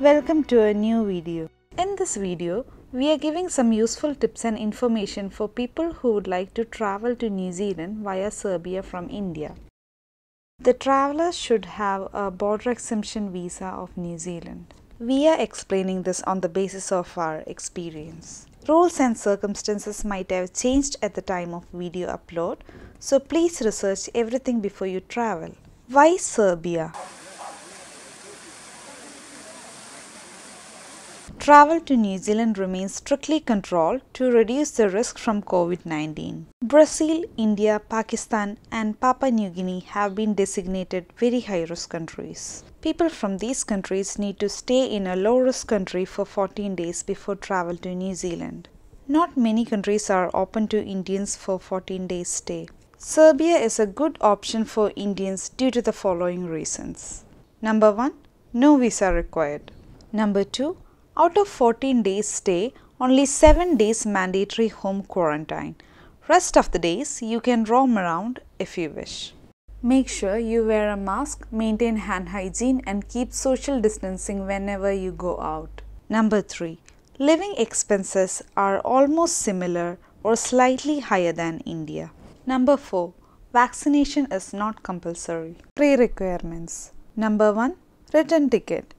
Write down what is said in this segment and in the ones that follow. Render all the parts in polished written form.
Welcome to a new video. In this video, we are giving some useful tips and information for people who would like to travel to New Zealand via Serbia from India. The travelers should have a border exemption visa of New Zealand. We are explaining this on the basis of our experience. Rules and circumstances might have changed at the time of video upload, so please research everything before you travel. Why Serbia? Travel to New Zealand remains strictly controlled to reduce the risk from COVID-19. Brazil, India, Pakistan and Papua New Guinea have been designated very high-risk countries. People from these countries need to stay in a low-risk country for 14 days before travel to New Zealand. Not many countries are open to Indians for 14 days stay. Serbia is a good option for Indians due to the following reasons. Number 1. No visa required. Number 2. Out of 14 days stay, only 7 days mandatory home quarantine. Rest of the days you can roam around if you wish. Make sure you wear a mask, maintain hand hygiene and keep social distancing whenever you go out. Number 3. Living expenses are almost similar or slightly higher than India. Number 4. Vaccination is not compulsory. Pre-requirements. Number 1. Return ticket.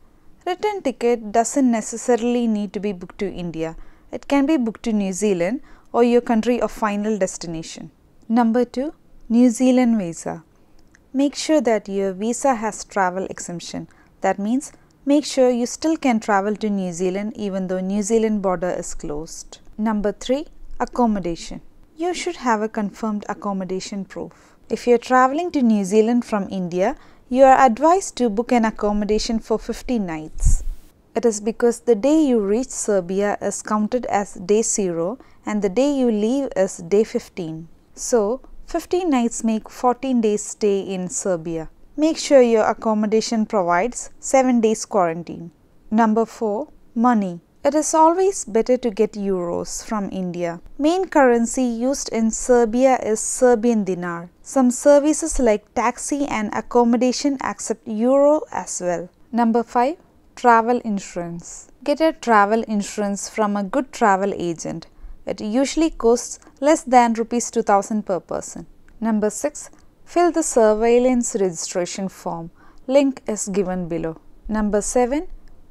Return ticket doesn't necessarily need to be booked to India. It can be booked to New Zealand or your country of final destination. Number 2. New Zealand visa. Make sure that your visa has travel exemption. That means make sure you still can travel to New Zealand even though New Zealand border is closed. Number 3. Accommodation. You should have a confirmed accommodation proof. If you are traveling to New Zealand from India, you are advised to book an accommodation for 50 nights. It is because the day you reach Serbia is counted as day 0 and the day you leave is day 15. So, 15 nights make 14 days stay in Serbia. Make sure your accommodation provides 7 days quarantine. Number 4. Money. It is always better to get euros from India. Main currency used in Serbia is Serbian dinar. Some services like taxi and accommodation accept euro as well. Number 5. Travel insurance. Get a travel insurance from a good travel agent. It usually costs less than Rs 2000 per person. Number 6. Fill the surveillance registration form. Link is given below. Number 7.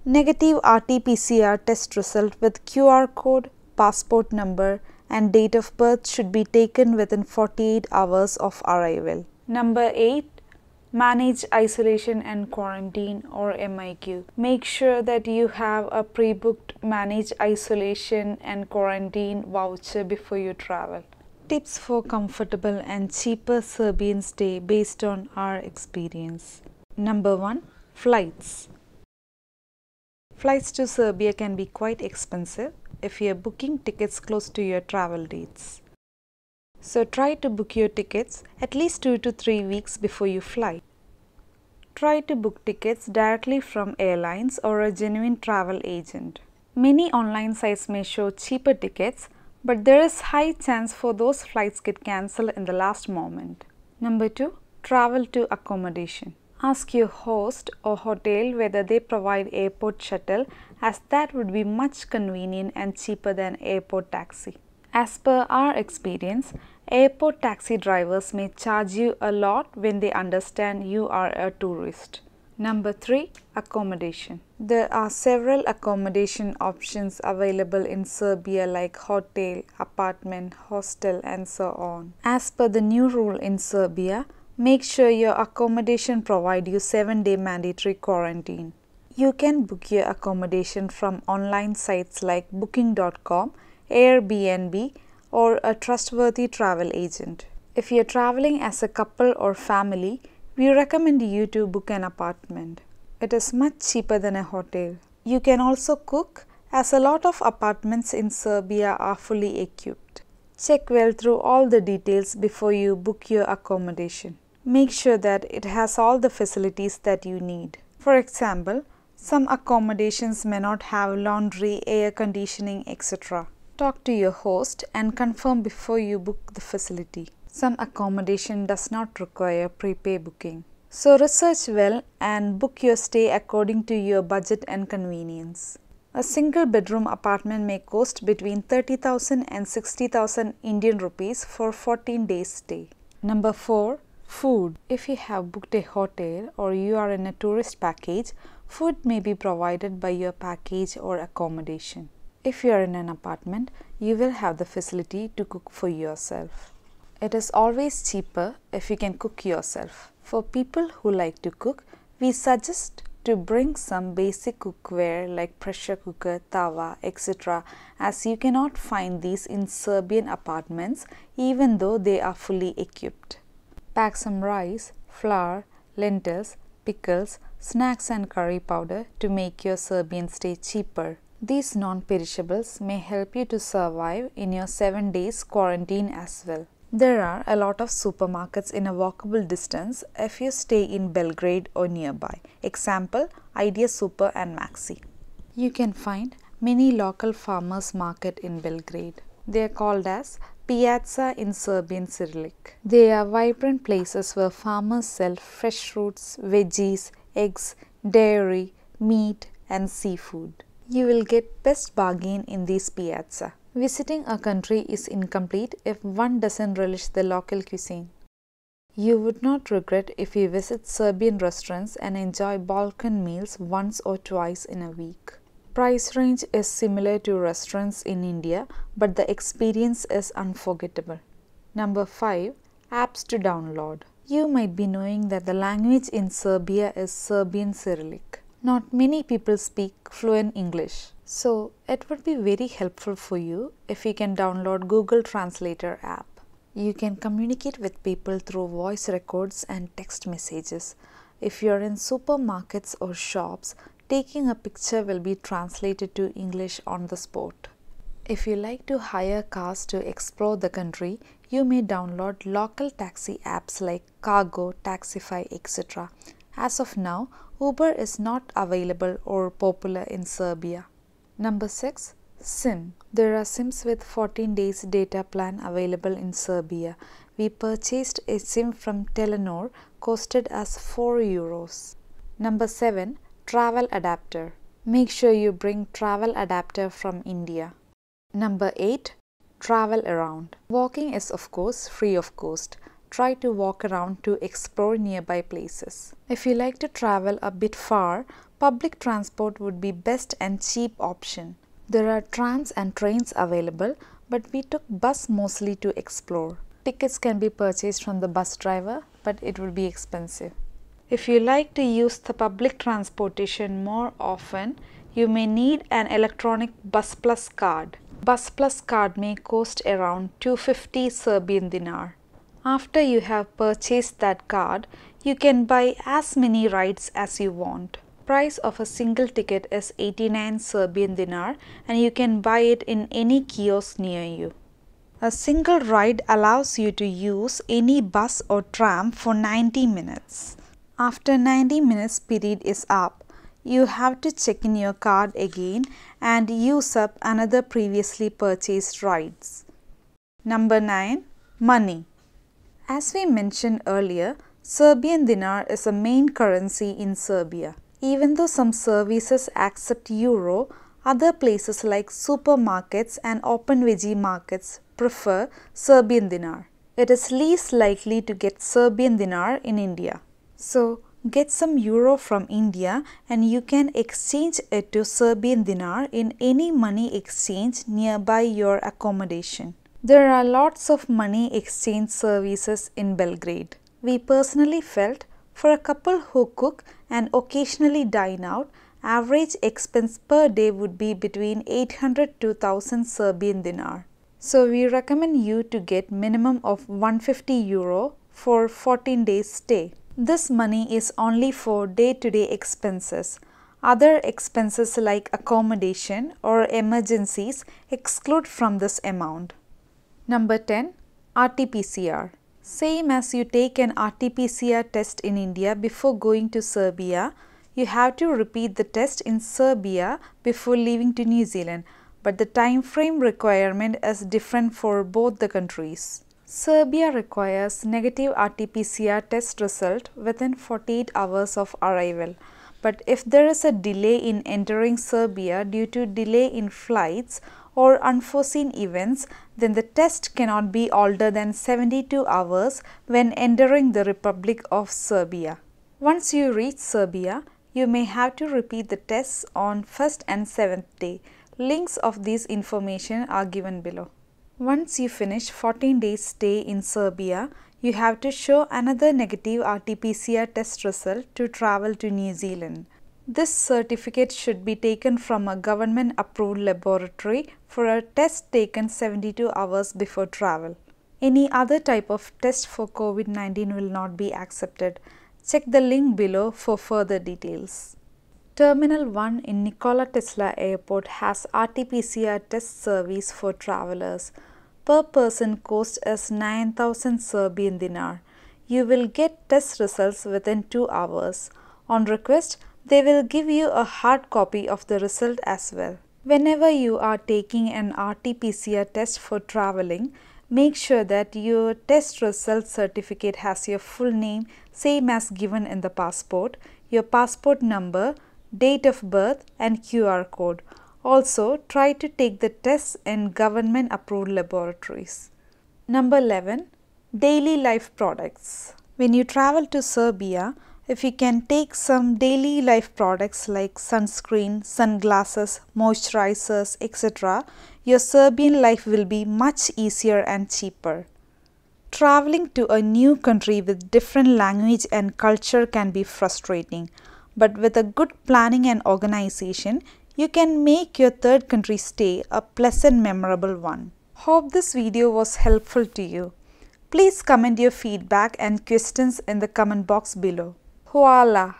Negative RTPCR test result with QR code, passport number and date of birth should be taken within 48 hours of arrival. Number 8. Manage isolation and quarantine or MIQ. Make sure that you have a pre-booked manage isolation and quarantine voucher before you travel. Tips for comfortable and cheaper Serbian stay based on our experience. Number 1. Flights. Flights to Serbia can be quite expensive if you are booking tickets close to your travel dates. So try to book your tickets at least 2 to 3 weeks before you fly. Try to book tickets directly from airlines or a genuine travel agent. Many online sites may show cheaper tickets, but there is high chance for those flights get cancelled in the last moment. Number 2. Travel to accommodation. Ask your host or hotel whether they provide airport shuttle, as that would be much convenient and cheaper than airport taxi. As per our experience, airport taxi drivers may charge you a lot when they understand you are a tourist. Number 3. Accommodation. There are several accommodation options available in Serbia like hotel, apartment, hostel and so on. As per the new rule in Serbia, make sure your accommodation provide you 7-day mandatory quarantine. You can book your accommodation from online sites like booking.com, Airbnb or a trustworthy travel agent. If you are traveling as a couple or family, we recommend you to book an apartment. It is much cheaper than a hotel. You can also cook as a lot of apartments in Serbia are fully equipped. Check well through all the details before you book your accommodation. Make sure that it has all the facilities that you need. For example, some accommodations may not have laundry, air conditioning, etc. Talk to your host and confirm before you book the facility. Some accommodation does not require prepay booking. So research well and book your stay according to your budget and convenience. A single bedroom apartment may cost between 30,000 and 60,000 Indian rupees for 14 days stay. Number 4. Food. If you have booked a hotel or you are in a tourist package, food may be provided by your package or accommodation. If you are in an apartment, you will have the facility to cook for yourself. It is always cheaper if you can cook yourself. For people who like to cook, we suggest to bring some basic cookware like pressure cooker, tawa, etc. as you cannot find these in Serbian apartments even though they are fully equipped. Pack some rice, flour, lentils, pickles, snacks and curry powder to make your Serbian stay cheaper. These non-perishables may help you to survive in your 7 days quarantine as well. There are a lot of supermarkets in a walkable distance if you stay in Belgrade or nearby. Example, Idea Super and Maxi. You can find many local farmers market in Belgrade. They are called as Piazza in Serbian Cyrillic. They are vibrant places where farmers sell fresh fruits, veggies, eggs, dairy, meat and seafood. You will get best bargain in this piazza. Visiting a country is incomplete if one doesn't relish the local cuisine. You would not regret if you visit Serbian restaurants and enjoy Balkan meals once or twice in a week. Price range is similar to restaurants in India, but the experience is unforgettable. Number 5. Apps to download. You might be knowing that the language in Serbia is Serbian Cyrillic. Not many people speak fluent English. So, it would be very helpful for you if you can download Google Translator app. You can communicate with people through voice records and text messages. If you are in supermarkets or shops, taking a picture will be translated to English on the spot. If you like to hire cars to explore the country, you may download local taxi apps like Cargo, Taxify, etc. As of now, Uber is not available or popular in Serbia. Number 6. SIM. There are SIMs with 14 days data plan available in Serbia. We purchased a SIM from Telenor, costed us €4. Number 7. Travel adapter. Make sure you bring travel adapter from India. Number 8. Travel around. Walking is of course free of cost. Try to walk around to explore nearby places. If you like to travel a bit far, public transport would be best and cheap option. There are trams and trains available, but we took bus mostly to explore. Tickets can be purchased from the bus driver, but it will be expensive. If you like to use the public transportation more often, you may need an electronic Bus Plus card. Bus Plus card may cost around 250 Serbian dinar. After you have purchased that card, you can buy as many rides as you want. Price of a single ticket is 89 Serbian dinar and you can buy it in any kiosk near you. A single ride allows you to use any bus or tram for 90 minutes. After 90 minutes period is up, you have to check in your card again and use up another previously purchased rides. Number 9. Money. As we mentioned earlier, Serbian dinar is a main currency in Serbia. Even though some services accept euro, other places like supermarkets and open veggie markets prefer Serbian dinar. It is least likely to get Serbian dinar in India. So, get some euro from India and you can exchange it to Serbian dinar in any money exchange nearby your accommodation. There are lots of money exchange services in Belgrade. We personally felt for a couple who cook and occasionally dine out, average expense per day would be between 800 to 1000 Serbian dinar. So we recommend you to get minimum of 150 euro for 14 days stay. This money is only for day-to-day expenses. Other expenses like accommodation or emergencies exclude from this amount. Number 10. RTPCR. Same as you take an RTPCR test in India before going to Serbia, you have to repeat the test in Serbia before leaving to New Zealand, but the time frame requirement is different for both the countries. Serbia requires negative RTPCR test result within 48 hours of arrival. But if there is a delay in entering Serbia due to delay in flights or unforeseen events, then the test cannot be older than 72 hours when entering the Republic of Serbia. Once you reach Serbia, you may have to repeat the tests on 1st and 7th day. Links of this information are given below. Once you finish 14 days stay in Serbia, you have to show another negative RT-PCR test result to travel to New Zealand. This certificate should be taken from a government-approved laboratory for a test taken 72 hours before travel. Any other type of test for COVID-19 will not be accepted. Check the link below for further details. Terminal 1 in Nikola Tesla Airport has RT-PCR test service for travelers. Per person cost is 9,000 Serbian dinar. You will get test results within 2 hours. On request, they will give you a hard copy of the result as well. Whenever you are taking an RT-PCR test for traveling, make sure that your test result certificate has your full name, same as given in the passport, your passport number, date of birth and QR code. Also, try to take the tests in government-approved laboratories. Number 11. Daily life products. When you travel to Serbia, if you can take some daily life products like sunscreen, sunglasses, moisturizers, etc., your Serbian life will be much easier and cheaper. Traveling to a new country with different language and culture can be frustrating. But with a good planning and organization, you can make your third country stay a pleasant, memorable one. Hope this video was helpful to you. Please comment your feedback and questions in the comment box below. Hvala!